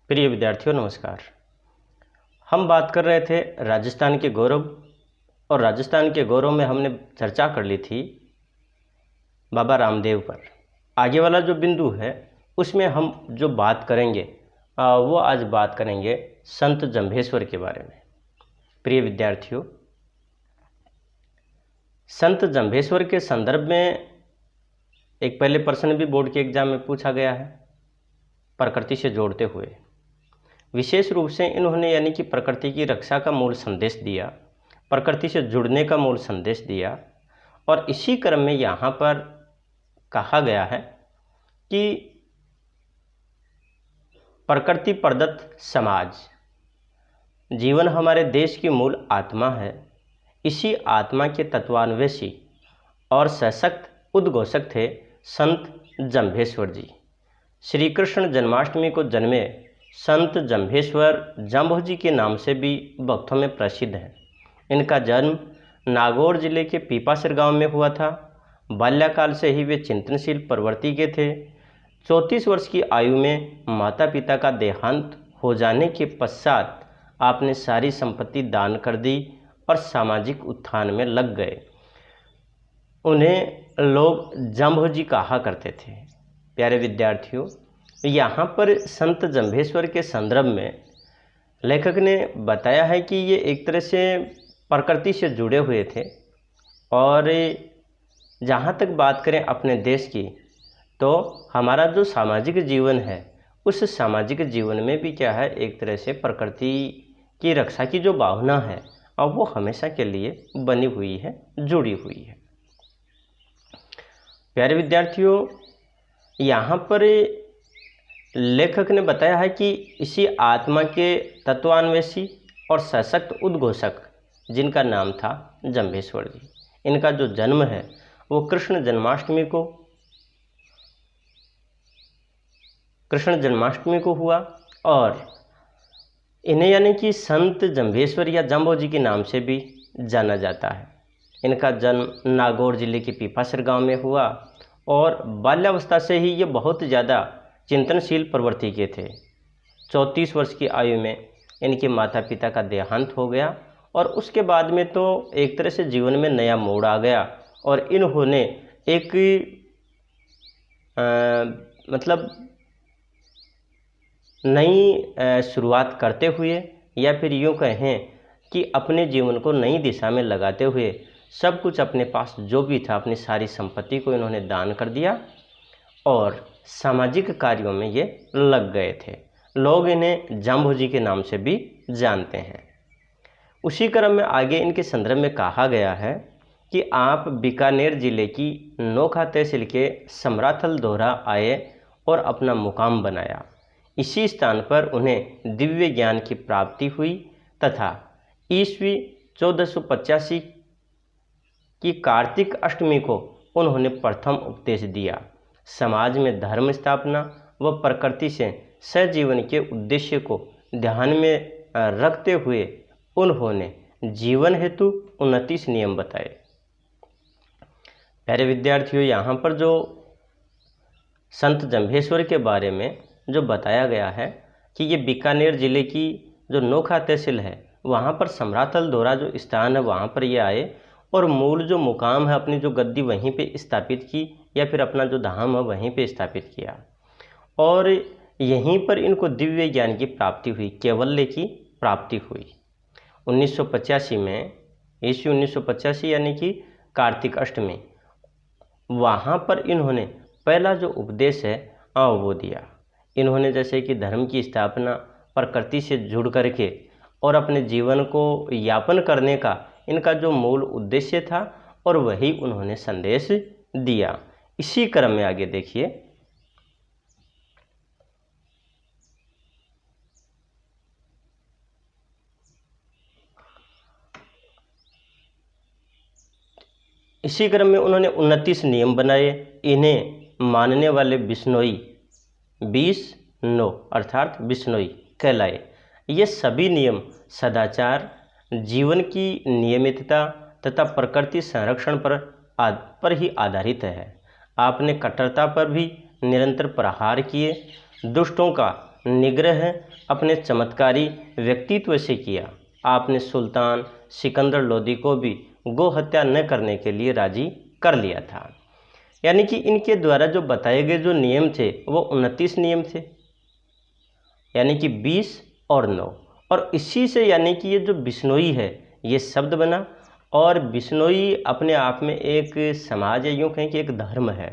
प्रिय विद्यार्थियों नमस्कार। हम बात कर रहे थे राजस्थान के गौरव, और राजस्थान के गौरव में हमने चर्चा कर ली थी बाबा रामदेव पर। आगे वाला जो बिंदु है उसमें हम जो बात करेंगे वो आज बात करेंगे संत जंभेश्वर के बारे में। प्रिय विद्यार्थियों, संत जंभेश्वर के संदर्भ में एक पहले प्रश्न भी बोर्ड के एग्जाम में पूछा गया है, प्रकृति से जोड़ते हुए। विशेष रूप से इन्होंने यानी कि प्रकृति की रक्षा का मूल संदेश दिया, प्रकृति से जुड़ने का मूल संदेश दिया। और इसी क्रम में यहाँ पर कहा गया है कि प्रकृति प्रदत्त समाज, जीवन हमारे देश की मूल आत्मा है। इसी आत्मा के तत्वान्वेषी और सशक्त उद्घोषक थे संत जंभेश्वर जी। श्री कृष्ण जन्माष्टमी को जन्मे संत जंभेश्वर जंभोजी के नाम से भी भक्तों में प्रसिद्ध है। इनका जन्म नागौर जिले के पीपासर गांव में हुआ था। बाल्यकाल से ही वे चिंतनशील प्रवृत्ति के थे। 34 वर्ष की आयु में माता पिता का देहांत हो जाने के पश्चात आपने सारी संपत्ति दान कर दी और सामाजिक उत्थान में लग गए। उन्हें लोग जंभोजी कहा करते थे। प्यारे विद्यार्थियों, यहाँ पर संत जंभेश्वर के संदर्भ में लेखक ने बताया है कि ये एक तरह से प्रकृति से जुड़े हुए थे। और जहाँ तक बात करें अपने देश की, तो हमारा जो सामाजिक जीवन है उस सामाजिक जीवन में भी क्या है, एक तरह से प्रकृति की रक्षा की जो भावना है और वो हमेशा के लिए बनी हुई है, जुड़ी हुई है। प्यारे विद्यार्थियों, यहाँ पर लेखक ने बताया है कि इसी आत्मा के तत्वान्वेषी और सशक्त उद्घोषक जिनका नाम था जंभेश्वर जी, इनका जो जन्म है वो कृष्ण जन्माष्टमी को हुआ। और इन्हें यानी कि संत जंभेश्वर या जंभोजी के नाम से भी जाना जाता है। इनका जन्म नागौर जिले के पीपासर गांव में हुआ और बाल्यावस्था से ही ये बहुत ज़्यादा चिंतनशील प्रवृत्ति के थे। 34 वर्ष की आयु में इनके माता पिता का देहांत हो गया और उसके बाद में तो एक तरह से जीवन में नया मोड़ आ गया और इन्होंने एक मतलब नई शुरुआत करते हुए, या फिर यूँ कहें कि अपने जीवन को नई दिशा में लगाते हुए सब कुछ अपने पास जो भी था, अपनी सारी संपत्ति को इन्होंने दान कर दिया और सामाजिक कार्यों में ये लग गए थे। लोग इन्हें जंभोजी के नाम से भी जानते हैं। उसी क्रम में आगे इनके संदर्भ में कहा गया है कि आप बीकानेर जिले की नोखा तहसील के समराथल दोहरा आए और अपना मुकाम बनाया। इसी स्थान पर उन्हें दिव्य ज्ञान की प्राप्ति हुई तथा ईस्वी 1485 की कार्तिक अष्टमी को उन्होंने प्रथम उपदेश दिया। समाज में धर्म स्थापना व प्रकृति से सहजीवन के उद्देश्य को ध्यान में रखते हुए उन्होंने जीवन हेतु 29 नियम बताए। प्यारे विद्यार्थियों, यहाँ पर जो संत जंभेश्वर के बारे में जो बताया गया है कि ये बीकानेर जिले की जो नोखा तहसील है वहाँ पर समराथल दोहरा जो स्थान है वहाँ पर ये आए और मूल जो मुकाम है, अपनी जो गद्दी वहीं पे स्थापित की या फिर अपना जो धाम है वहीं पे स्थापित किया। और यहीं पर इनको दिव्य ज्ञान की प्राप्ति हुई, कैवल्य की प्राप्ति हुई। 1985 में, ईस्वी 1985 यानी कि कार्तिक अष्टमी, वहाँ पर इन्होंने पहला जो उपदेश है वो दिया। इन्होंने जैसे कि धर्म की स्थापना, प्रकृति से जुड़ करके और अपने जीवन को यापन करने का इनका जो मूल उद्देश्य था और वही उन्होंने संदेश दिया। इसी क्रम में आगे देखिए, इसी क्रम में उन्होंने 29 नियम बनाए। इन्हें मानने वाले बिश्नोई 20 अर्थात बिश्नोई कहलाए। ये सभी नियम सदाचार, जीवन की नियमितता तथा प्रकृति संरक्षण पर ही आधारित है। आपने कट्टरता पर भी निरंतर प्रहार किए, दुष्टों का निग्रह अपने चमत्कारी व्यक्तित्व से किया। आपने सुल्तान सिकंदर लोदी को भी गौ हत्या न करने के लिए राजी कर लिया था। यानी कि इनके द्वारा जो बताए गए जो नियम थे वो 29 नियम थे, यानी कि 20 और 9। और इसी से यानी कि ये जो बिश्नोई है ये शब्द बना, और बिश्नोई अपने आप में एक समाज या यूँ कहें कि एक धर्म है,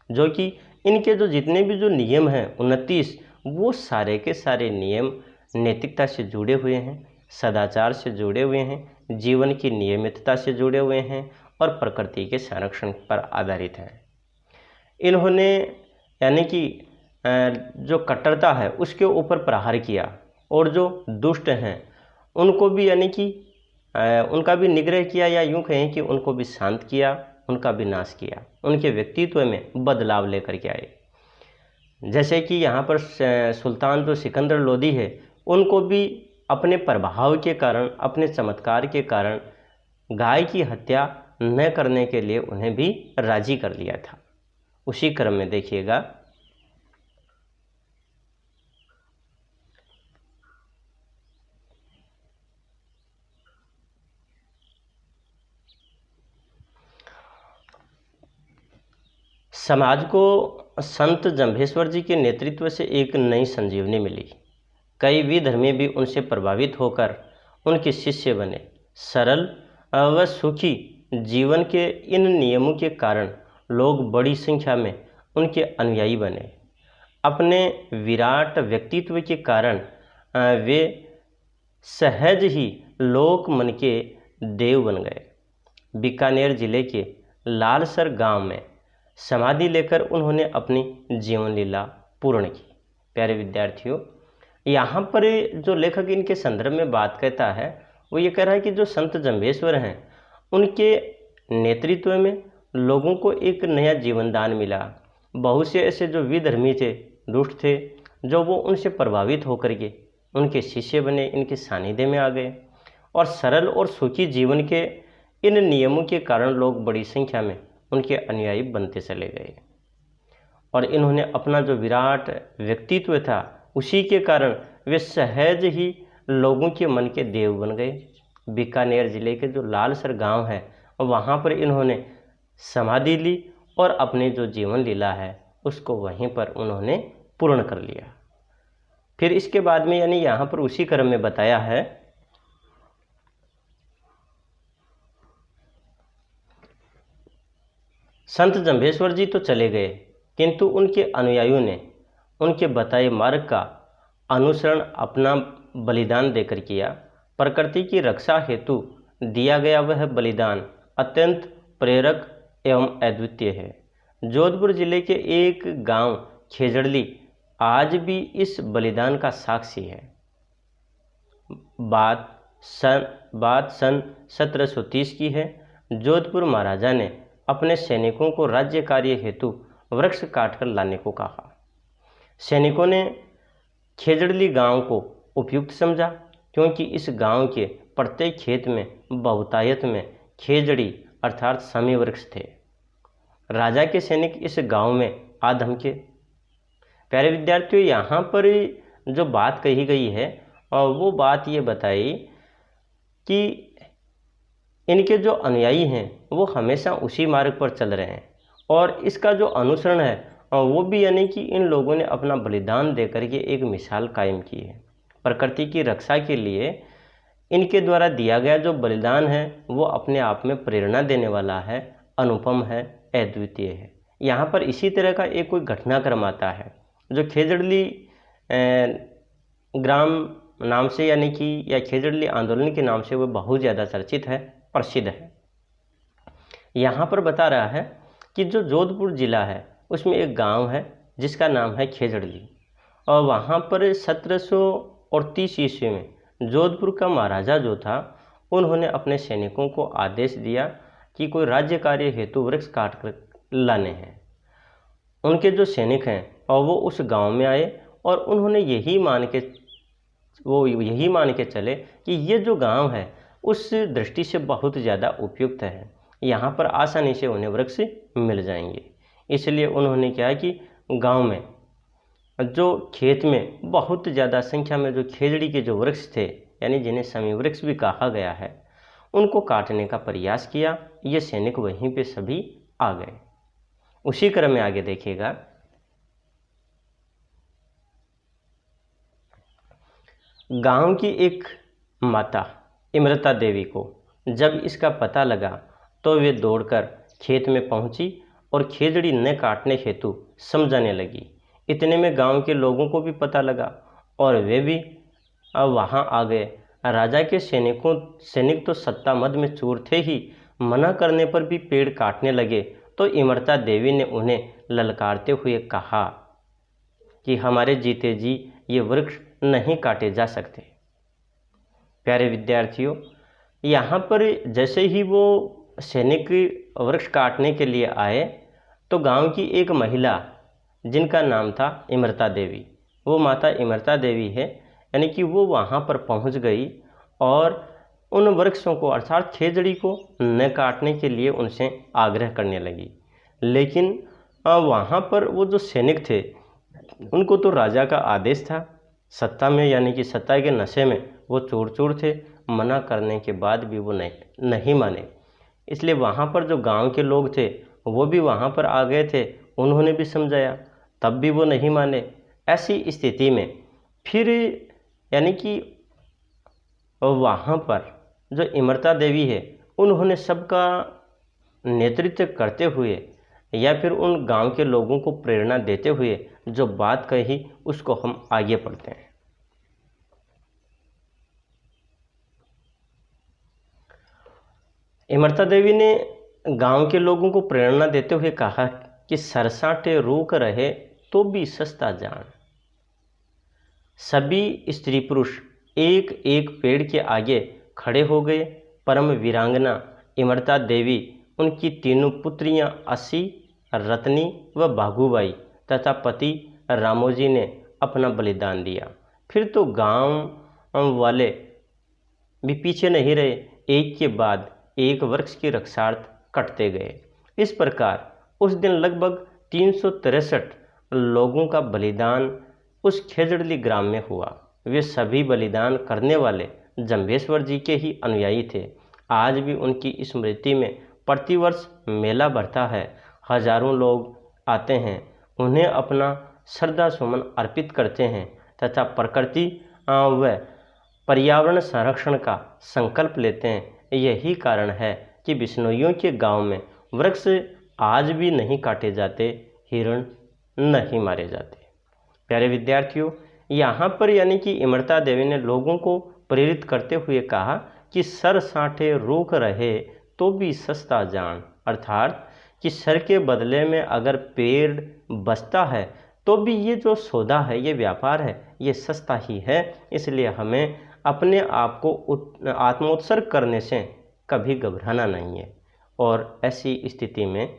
जो कि इनके जो जितने भी जो नियम हैं 29, वो सारे के सारे नियम नैतिकता से जुड़े हुए हैं, सदाचार से जुड़े हुए हैं, जीवन की नियमितता से जुड़े हुए हैं और प्रकृति के संरक्षण पर आधारित हैं। इन्होंने यानी कि जो कट्टरता है उसके ऊपर प्रहार किया, और जो दुष्ट हैं उनको भी यानी कि उनका भी निग्रह किया, या यूँ कहें कि उनको भी शांत किया, उनका भी नाश किया, उनके व्यक्तित्व में बदलाव लेकर के आए। जैसे कि यहाँ पर सुल्तान जो सिकंदर लोदी है उनको भी अपने प्रभाव के कारण, अपने चमत्कार के कारण गाय की हत्या न करने के लिए उन्हें भी राजी कर लिया था। उसी क्रम में देखिएगा, समाज को संत जम्भेश्वर जी के नेतृत्व से एक नई संजीवनी मिली। कई विधर्मी भी उनसे प्रभावित होकर उनके शिष्य बने। सरल व सुखी जीवन के इन नियमों के कारण लोग बड़ी संख्या में उनके अनुयायी बने। अपने विराट व्यक्तित्व के कारण वे सहज ही लोक मन के देव बन गए। बीकानेर जिले के लालसर गांव में समाधि लेकर उन्होंने अपनी जीवन लीला पूर्ण की। प्यारे विद्यार्थियों, यहाँ पर जो लेखक इनके संदर्भ में बात कहता है वो ये कह रहा है कि जो संत जम्भेश्वर हैं उनके नेतृत्व में लोगों को एक नया जीवन दान मिला। बहुत से ऐसे जो विधर्मी थे, दुष्ट थे, जो वो उनसे प्रभावित होकर के उनके शिष्य बने, इनके सानिध्य में आ गए, और सरल और सुखी जीवन के इन नियमों के कारण लोग बड़ी संख्या में उनके अनुयायी बनते चले गए। और इन्होंने अपना जो विराट व्यक्तित्व था उसी के कारण वे सहज ही लोगों के मन के देव बन गए। बीकानेर जिले के जो लालसर गांव है वहाँ पर इन्होंने समाधि ली और अपनी जो जीवन लीला है उसको वहीं पर उन्होंने पूर्ण कर लिया। फिर इसके बाद में यानी यहाँ पर उसी क्रम में बताया है, संत जम्भेश्वर जी तो चले गए किंतु उनके अनुयायियों ने उनके बताए मार्ग का अनुसरण अपना बलिदान देकर किया। प्रकृति की रक्षा हेतु दिया गया वह बलिदान अत्यंत प्रेरक एवं अद्वितीय है। जोधपुर जिले के एक गांव खेजड़ली आज भी इस बलिदान का साक्षी है। बात सन 1730 की है। जोधपुर महाराजा ने अपने सैनिकों को राज्य कार्य हेतु वृक्ष काटकर लाने को कहा। सैनिकों ने खेजड़ली गांव को उपयुक्त समझा, क्योंकि इस गांव के प्रत्येक खेत में बहुतायत में खेजड़ी अर्थात समी वृक्ष थे। राजा के सैनिक इस गांव में आ धमके। प्यारे विद्यार्थियों, यहाँ पर जो बात कही गई है और वो बात ये बताई कि इनके जो अनुयायी हैं वो हमेशा उसी मार्ग पर चल रहे हैं, और इसका जो अनुसरण है वो भी यानी कि इन लोगों ने अपना बलिदान देकर के एक मिसाल कायम की है। प्रकृति की रक्षा के लिए इनके द्वारा दिया गया जो बलिदान है वो अपने आप में प्रेरणा देने वाला है, अनुपम है, अद्वितीय है। यहाँ पर इसी तरह का एक कोई घटनाक्रम आता है जो खेजड़ली ग्राम नाम से यानी कि या खेजड़ली आंदोलन के नाम से वो बहुत ज़्यादा चर्चित है, प्रसिद्ध है। यहाँ पर बता रहा है कि जो जोधपुर जिला है उसमें एक गांव है जिसका नाम है खेजड़ली, और वहाँ पर 1730 ईस्वी में जोधपुर का महाराजा जो था उन्होंने अपने सैनिकों को आदेश दिया कि कोई राज्य कार्य हेतु वृक्ष काट कर लाने हैं। उनके जो सैनिक हैं और वो उस गांव में आए और उन्होंने यही मान के चले कि ये जो गांव है उस दृष्टि से बहुत ज़्यादा उपयुक्त है, यहाँ पर आसानी से उन्हें वृक्ष मिल जाएंगे। इसलिए उन्होंने क्या कि गांव में जो खेत में बहुत ज़्यादा संख्या में जो खेजड़ी के जो वृक्ष थे, यानी जिन्हें शमी वृक्ष भी कहा गया है, उनको काटने का प्रयास किया। ये सैनिक वहीं पे सभी आ गए। उसी क्रम में आगे देखिएगा, गांव की एक माता इमरता देवी को जब इसका पता लगा तो वे दौड़कर खेत में पहुंची और खेजड़ी न काटने हेतु समझाने लगी। इतने में गांव के लोगों को भी पता लगा और वे भी अब वहां आ गए। राजा के सैनिक तो सत्ता मद में चूर थे ही, मना करने पर भी पेड़ काटने लगे। तो इमरता देवी ने उन्हें ललकारते हुए कहा कि हमारे जीते जी ये वृक्ष नहीं काटे जा सकते। प्यारे विद्यार्थियों, यहाँ पर जैसे ही वो सैनिक वृक्ष काटने के लिए आए तो गांव की एक महिला जिनका नाम था इमरता देवी, वो माता इमरता देवी है, यानी कि वो वहाँ पर पहुँच गई और उन वृक्षों को अर्थात खेजड़ी को न काटने के लिए उनसे आग्रह करने लगी। लेकिन वहाँ पर वो जो सैनिक थे उनको तो राजा का आदेश था, सत्ता में यानी कि सत्ता के नशे में वो चूर चूर थे। मना करने के बाद भी वो नहीं माने। इसलिए वहाँ पर जो गांव के लोग थे वो भी वहाँ पर आ गए थे, उन्होंने भी समझाया, तब भी वो नहीं माने। ऐसी स्थिति में फिर यानी कि वहाँ पर जो इमरता देवी है उन्होंने सबका नेतृत्व करते हुए या फिर उन गांव के लोगों को प्रेरणा देते हुए जो बात कही उसको हम आगे पढ़ते हैं। इमरता देवी ने गांव के लोगों को प्रेरणा देते हुए कहा कि सरसाटे रूख रहे तो भी सस्ता जान। सभी स्त्री पुरुष एक एक पेड़ के आगे खड़े हो गए। परम वीरांगना इमरता देवी, उनकी तीनों पुत्रियां अस्सी, रत्नी व भागुबाई तथा पति रामोजी ने अपना बलिदान दिया। फिर तो गांव वाले भी पीछे नहीं रहे, एक के बाद एक वृक्ष की रक्षार्थ कटते गए। इस प्रकार उस दिन लगभग 363 लोगों का बलिदान उस खेजड़ली ग्राम में हुआ। वे सभी बलिदान करने वाले जंभेश्वर जी के ही अनुयायी थे। आज भी उनकी स्मृति में प्रतिवर्ष मेला भरता है। हजारों लोग आते हैं, उन्हें अपना श्रद्धा सुमन अर्पित करते हैं तथा प्रकृति व पर्यावरण संरक्षण का संकल्प लेते हैं। यही कारण है कि बिश्नोइयों के गांव में वृक्ष आज भी नहीं काटे जाते, हिरण नहीं मारे जाते। प्यारे विद्यार्थियों, यहाँ पर यानी कि इमरता देवी ने लोगों को प्रेरित करते हुए कहा कि सर साठे रूख रहे तो भी सस्ता जान, अर्थात कि सर के बदले में अगर पेड़ बचता है तो भी ये जो सौदा है, ये व्यापार है, ये सस्ता ही है। इसलिए हमें अपने आप को आत्मोत्सर्ग करने से कभी घबराना नहीं है। और ऐसी स्थिति में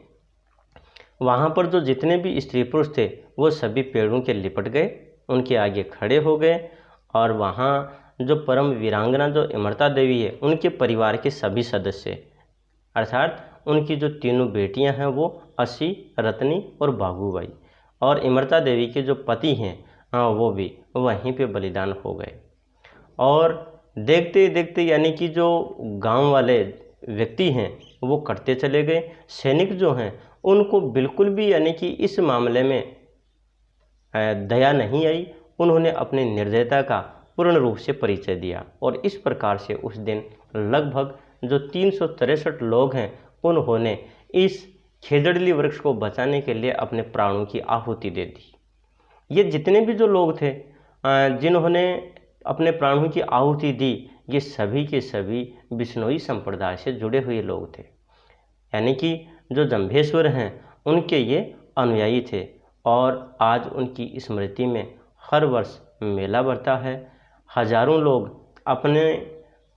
वहाँ पर जो जितने भी स्त्री पुरुष थे वो सभी पेड़ों के लिपट गए, उनके आगे खड़े हो गए। और वहाँ जो परम वीरांगना जो इमरता देवी है, उनके परिवार के सभी सदस्य अर्थात उनकी जो तीनों बेटियां हैं वो अस्सी, रत्नी और भागुबाई, और इमरता देवी के जो पति हैं वो भी वहीं पे बलिदान हो गए। और देखते देखते यानी कि जो गांव वाले व्यक्ति हैं वो कटते चले गए। सैनिक जो हैं उनको बिल्कुल भी यानी कि इस मामले में दया नहीं आई। उन्होंने अपने निर्दयता का पूर्ण रूप से परिचय दिया और इस प्रकार से उस दिन लगभग जो 363 लोग हैं उन्होंने इस खेजड़ली वृक्ष को बचाने के लिए अपने प्राणों की आहुति दे दी। ये जितने भी जो लोग थे जिन्होंने अपने प्राणों की आहुति दी, ये सभी के सभी बिश्नोई संप्रदाय से जुड़े हुए लोग थे, यानी कि जो जंभेश्वर हैं उनके ये अनुयायी थे। और आज उनकी स्मृति में हर वर्ष मेला भरता है। हजारों लोग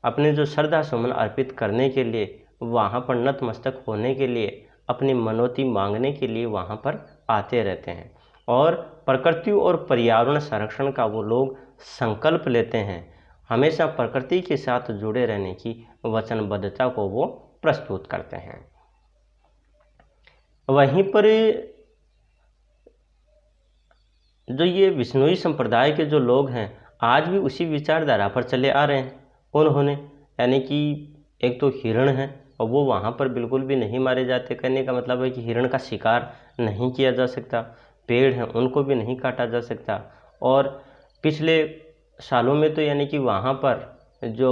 अपने जो श्रद्धा सुमन अर्पित करने के लिए, वहाँ पर नतमस्तक होने के लिए, अपनी मनोती मांगने के लिए वहाँ पर आते रहते हैं। और प्रकृति और पर्यावरण संरक्षण का वो लोग संकल्प लेते हैं। हमेशा प्रकृति के साथ जुड़े रहने की वचनबद्धता को वो प्रस्तुत करते हैं। वहीं पर जो ये विष्णुई संप्रदाय के जो लोग हैं आज भी उसी विचारधारा पर चले आ रहे हैं। उन्होंने यानी कि एक तो हिरण है और वो वहाँ पर बिल्कुल भी नहीं मारे जाते, कहने का मतलब है कि हिरण का शिकार नहीं किया जा सकता, पेड़ हैं उनको भी नहीं काटा जा सकता। और पिछले सालों में तो यानी कि वहाँ पर जो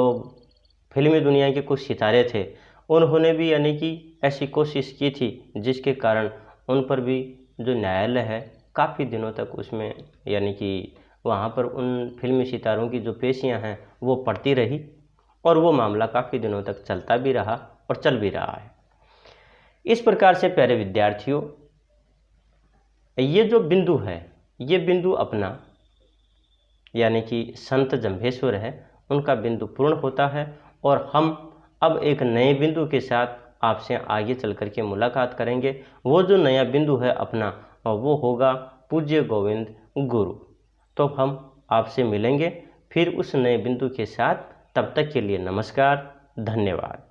फिल्मी दुनिया के कुछ सितारे थे उन्होंने भी यानी कि ऐसी कोशिश की थी जिसके कारण उन पर भी जो न्यायालय है काफ़ी दिनों तक उसमें यानी कि वहाँ पर उन फिल्मी सितारों की जो पेशियाँ हैं वो पड़ती रही और वो मामला काफ़ी दिनों तक चलता भी रहा और चल भी रहा है। इस प्रकार से प्यारे विद्यार्थियों, ये जो बिंदु है ये बिंदु अपना यानी कि संत जम्भेश्वर है उनका बिंदु पूर्ण होता है और हम अब एक नए बिंदु के साथ आपसे आगे चल कर के मुलाकात करेंगे। वो जो नया बिंदु है अपना वो होगा पूज्य गोविंद गुरु। तो हम आपसे मिलेंगे फिर उस नए बिंदु के साथ। तब तक के लिए नमस्कार, धन्यवाद।